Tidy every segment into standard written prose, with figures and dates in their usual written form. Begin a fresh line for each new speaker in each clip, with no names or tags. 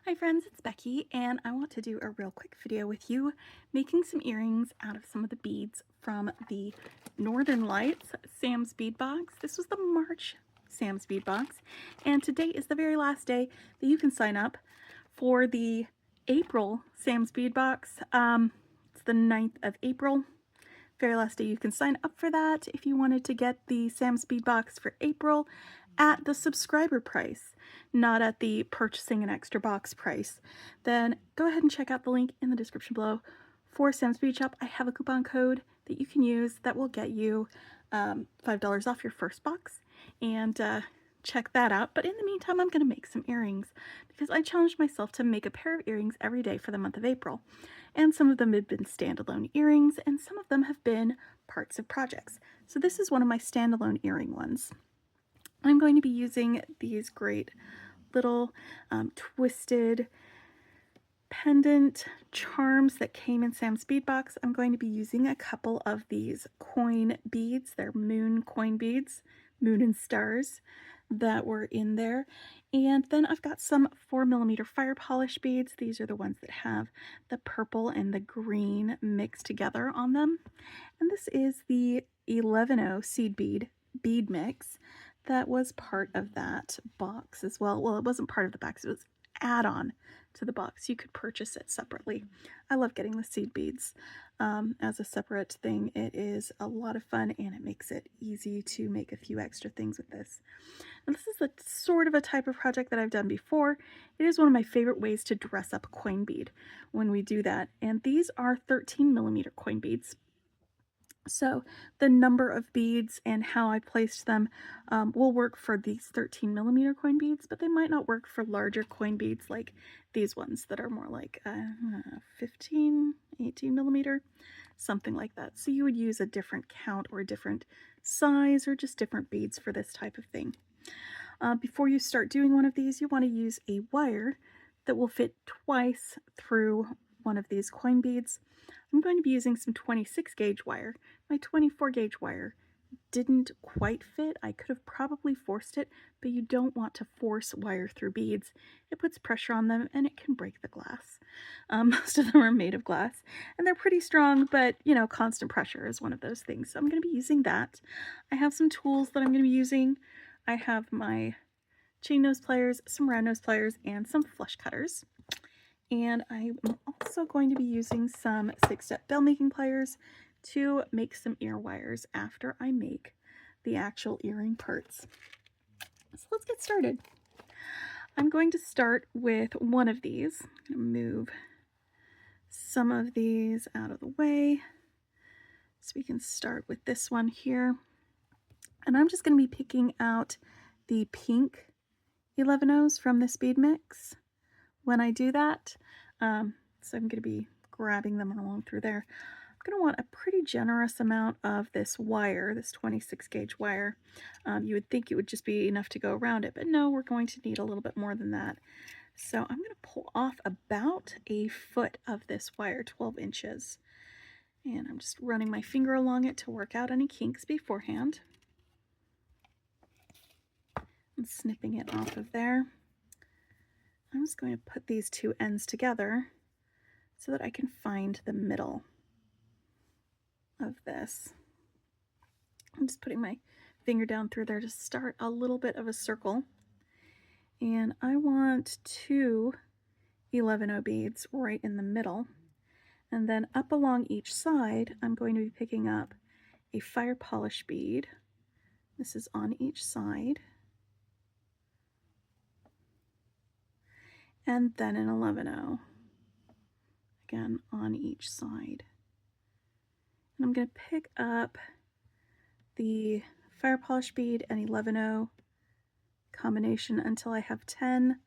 Hi friends, it's Becky and I want to do a real quick video with you making some earrings out of some of the beads from the Northern Lights Sam's Bead Box. This was the March Sam's Bead Box and today is the very last day that you can sign up for the April Sam's Bead Box. It's the 9th of April. Very last day you can sign up for that if you wanted to get the Sam's Bead Box for April at the subscriber price, not at the purchasing an extra box price. Then go ahead and check out the link in the description below for Sam's Bead Shop. I have a coupon code that you can use that will get you $5 off your first box, and check that out. But in the meantime, I'm going to make some earrings because I challenged myself to make a pair of earrings every day for the month of April. And some of them have been standalone earrings and some of them have been parts of projects. So this is one of my standalone earring ones. I'm going to be using these great little twisted pendant charms that came in Sam's Bead Box. I'm going to be using a couple of these coin beads. They're moon coin beads, moon and stars, that were in there. And then I've got some 4mm fire polish beads. These are the ones that have the purple and the green mixed together on them. And this is the 11-0 seed bead mix that was part of that box as well. Well, it wasn't part of the box, it was add-on to the box. You could purchase it separately. I love getting the seed beads as a separate thing. It is a lot of fun and it makes it easy to make a few extra things with this. And this is the sort of a type of project that I've done before. It is one of my favorite ways to dress up a coin bead when we do that. And these are 13mm coin beads. So the number of beads and how I placed them will work for these 13mm coin beads, but they might not work for larger coin beads like these ones that are more like 15, 18mm, something like that. So you would use a different count or a different size or just different beads for this type of thing. Before you start doing one of these, you want to use a wire that will fit twice through one of these coin beads. I'm going to be using some 26 gauge wire. My 24 gauge wire didn't quite fit. I could have probably forced it, but you don't want to force wire through beads. It puts pressure on them and it can break the glass. Most of them are made of glass and they're pretty strong, but you know, constant pressure is one of those things. So I'm going to be using that. I have some tools that I'm going to be using. I have my chain nose pliers, some round nose pliers, and some flush cutters. And I'm also going to be using some 6-step bell making pliers to make some ear wires after I make the actual earring parts. So let's get started. I'm going to start with one of these. I'm going to move some of these out of the way so we can start with this one here. And I'm just going to be picking out the pink 11-0s from this bead mix when I do that. So I'm going to be grabbing them along through there. I'm going to want a pretty generous amount of this wire, this 26 gauge wire. You would think it would just be enough to go around it, but no, we're going to need a little bit more than that. So I'm going to pull off about a foot of this wire, 12 inches. And I'm just running my finger along it to work out any kinks beforehand. And snipping it off of there. I'm just going to put these two ends together so that I can find the middle of this. I'm just putting my finger down through there to start a little bit of a circle. And I want 2 11-0 beads right in the middle. And then up along each side, I'm going to be picking up a fire polish bead. This is on each side. And then an 11-0, again on each side. And I'm going to pick up the fire polish bead and 11-0 combination until I have 10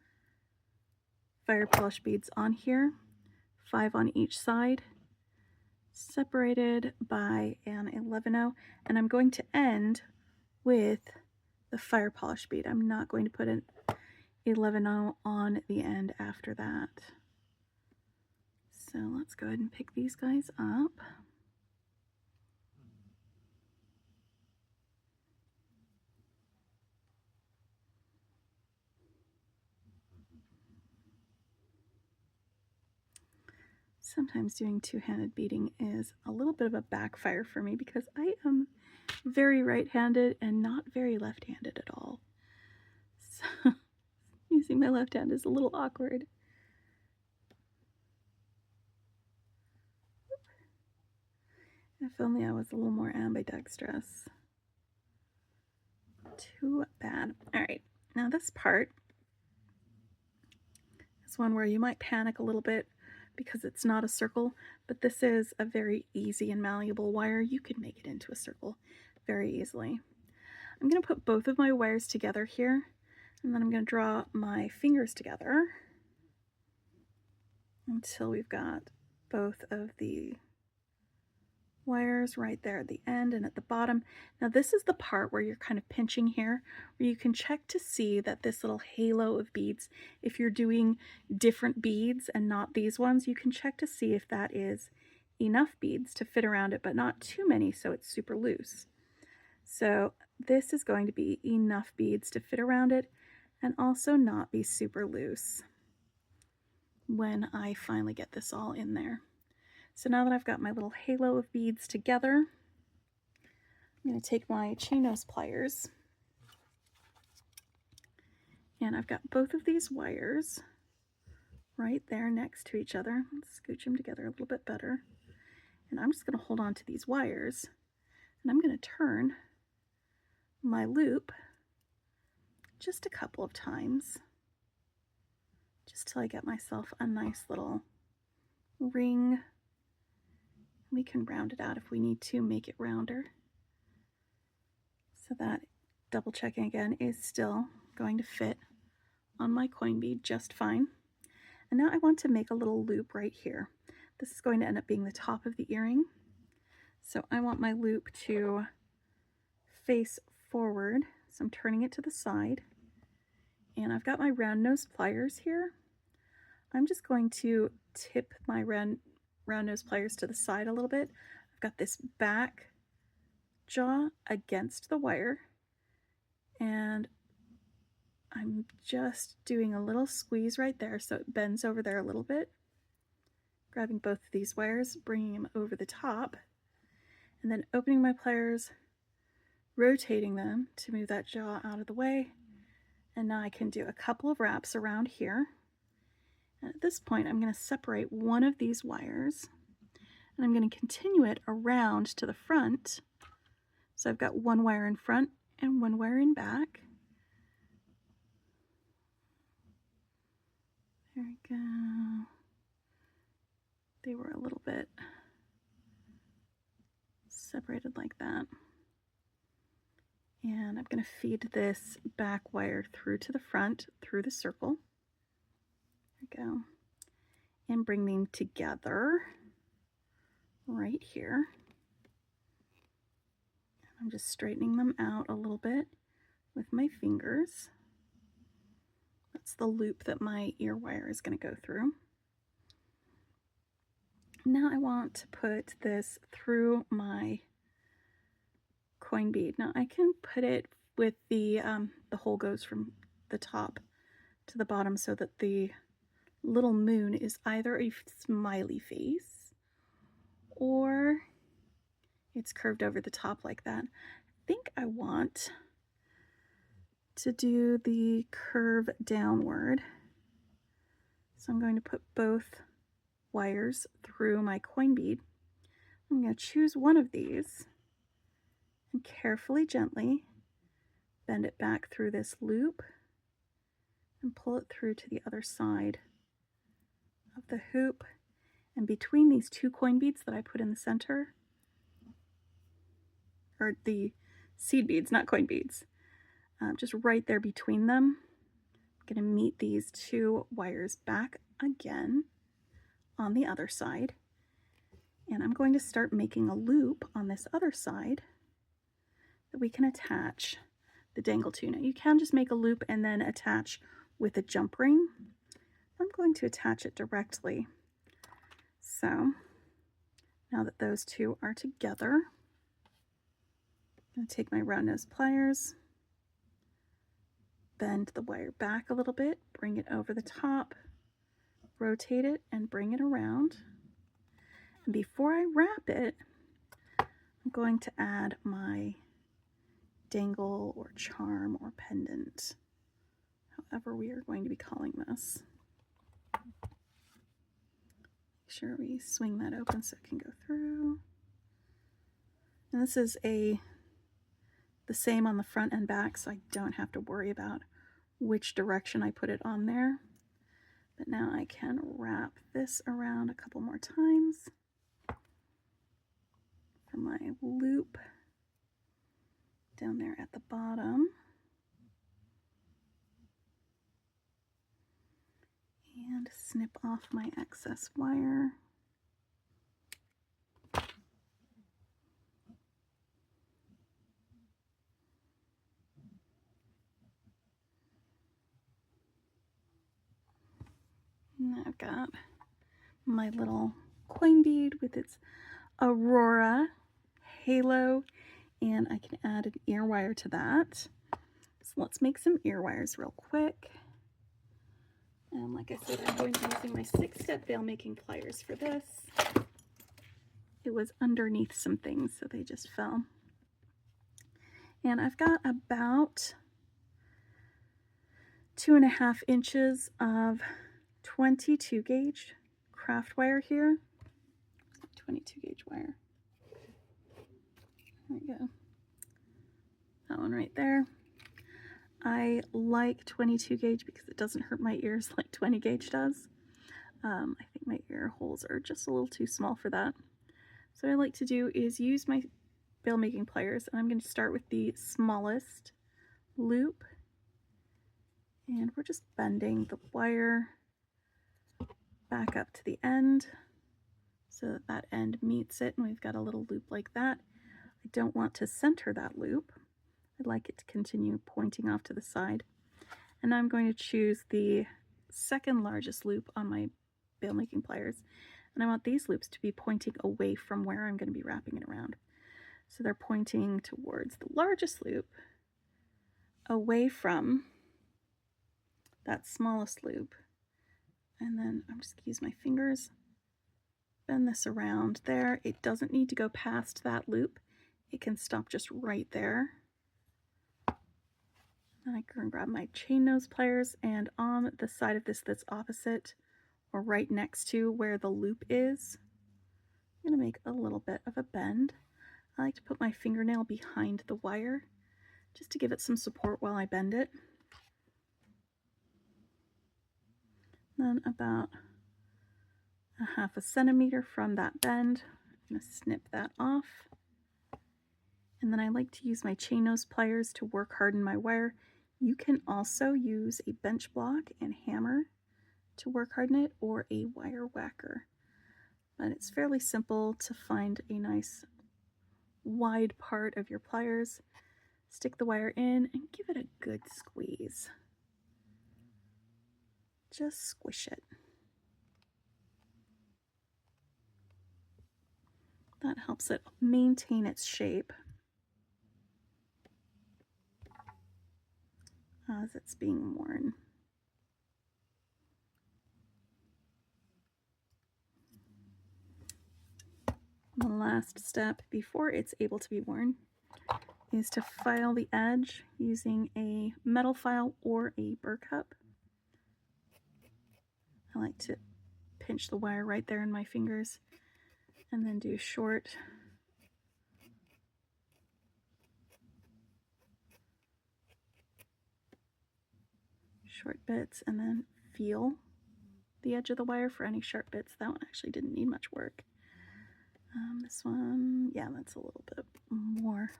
fire polish beads on here, 5 on each side, separated by an 11-0, and I'm going to end with the fire polish bead. I'm not going to put an 11-0 on the end after that. So let's go ahead and pick these guys up. Sometimes doing two-handed beading is a little bit of a backfire for me because I am very right-handed and not very left-handed at all. So using my left hand is a little awkward. If only I was a little more ambidextrous. Too bad. All right, now this part is one where you might panic a little bit because it's not a circle, but this is a very easy and malleable wire. You can make it into a circle very easily. I'm going to put both of my wires together here, and then I'm going to draw my fingers together until we've got both of the wires right there at the end and at the bottom. Now this is the part where you're kind of pinching here, where you can check to see that this little halo of beads, if you're doing different beads and not these ones, you can check to see if that is enough beads to fit around it, but not too many so it's super loose. So this is going to be enough beads to fit around it and also not be super loose when I finally get this all in there. So now that I've got my little halo of beads together, I'm going to take my chain nose pliers, and I've got both of these wires right there next to each other. Let's scooch them together a little bit better. And I'm just going to hold on to these wires, and I'm going to turn my loop just a couple of times, just till I get myself a nice little ring. We can round it out if we need to, make it rounder. So that, double checking again, is still going to fit on my coin bead just fine. And now I want to make a little loop right here. This is going to end up being the top of the earring. So I want my loop to face forward. So I'm turning it to the side. And I've got my round nose pliers here. I'm just going to tip my round nose pliers to the side a little bit. I've got this back jaw against the wire, and I'm just doing a little squeeze right there so it bends over there a little bit, grabbing both of these wires, bringing them over the top, and then opening my pliers, rotating them to move that jaw out of the way. And now I can do a couple of wraps around here. And at this point, I'm going to separate one of these wires, and I'm going to continue it around to the front. So I've got one wire in front and one wire in back. There we go. They were a little bit separated like that. And I'm going to feed this back wire through to the front, through the circle. Go and bring them together right here. I'm just straightening them out a little bit with my fingers. That's the loop that my ear wire is going to go through. Now I want to put this through my coin bead. Now I can put it with the hole goes from the top to the bottom so that the little moon is either a smiley face or it's curved over the top like that. I think I want to do the curve downward. So I'm going to put both wires through my coin bead. I'm going to choose one of these and carefully, gently bend it back through this loop and pull it through to the other side of the hoop. And between these two coin beads that I put in the center, or the seed beads, not coin beads, just right there between them, I'm going to meet these two wires back again on the other side. And I'm going to start making a loop on this other side that we can attach the dangle to. Now you can just make a loop and then attach with a jump ring. I'm going to attach it directly. So now that those two are together, I'm going to take my round nose pliers, bend the wire back a little bit, bring it over the top, rotate it and bring it around. And before I wrap it, I'm going to add my dangle or charm or pendant, however we are going to be calling this. Make sure we swing that open so it can go through. And this is the same on the front and back, so I don't have to worry about which direction I put it on there. But now I can wrap this around a couple more times for my loop down there at the bottom. And snip off my excess wire. And I've got my little coin bead with its aurora halo, and I can add an ear wire to that. So let's make some ear wires real quick. And like I said, I'm going to be using my 6-step veil making pliers for this. It was underneath some things, so they just fell. And I've got about 2.5 inches of 22 gauge craft wire here. 22 gauge wire. There we go. That one right there. I like 22 gauge because it doesn't hurt my ears like 20 gauge does. I think my ear holes are just a little too small for that. So what I like to do is use my veil making pliers, and I'm going to start with the smallest loop, and we're just bending the wire back up to the end so that that end meets it, and we've got a little loop like that. I don't want to center that loop. I'd like it to continue pointing off to the side. And now I'm going to choose the second largest loop on my veil making pliers, and I want these loops to be pointing away from where I'm going to be wrapping it around. So they're pointing towards the largest loop, away from that smallest loop. And then I'm just going to use my fingers, bend this around there. It doesn't need to go past that loop. It can stop just right there. Then I can grab my chain nose pliers, and on the side of this that's opposite or right next to where the loop is, I'm going to make a little bit of a bend. I like to put my fingernail behind the wire just to give it some support while I bend it. Then about 1/2 centimeter from that bend, I'm going to snip that off. And then I like to use my chain nose pliers to work harden my wire. You can also use a bench block and hammer to work harden it, or a wire whacker. But it's fairly simple to find a nice wide part of your pliers, stick the wire in, and give it a good squeeze. Just squish it. That helps it maintain its shape as it's being worn. The last step before it's able to be worn is to file the edge using a metal file or a burr cup. I like to pinch the wire right there in my fingers and then do short bits, and then feel the edge of the wire for any sharp bits. That one actually didn't need much work. This one, yeah, that's a little bit more.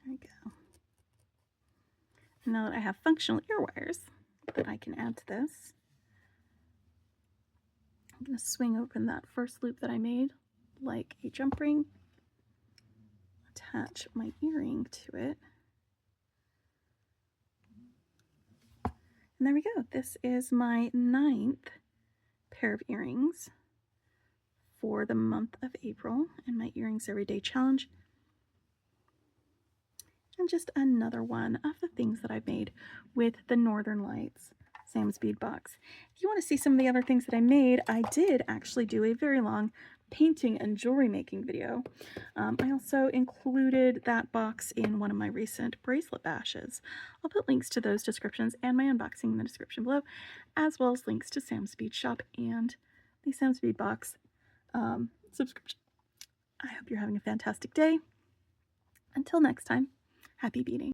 There we go. Now that I have functional ear wires that I can add to this, I'm going to swing open that first loop that I made like a jump ring, attach my earring to it, and there we go. This is my 9th pair of earrings for the month of April in my Earrings Everyday Challenge. And just another one of the things that I've made with the Northern Lights Sam's Bead Box. If you want to see some of the other things that I made, I did actually do a very long painting and jewelry making video. I also included that box in one of my recent bracelet bashes. I'll put links to those descriptions and my unboxing in the description below, as well as links to Sam's Bead Shop and the Sam's Bead Box subscription. I hope you're having a fantastic day. Until next time, happy beading.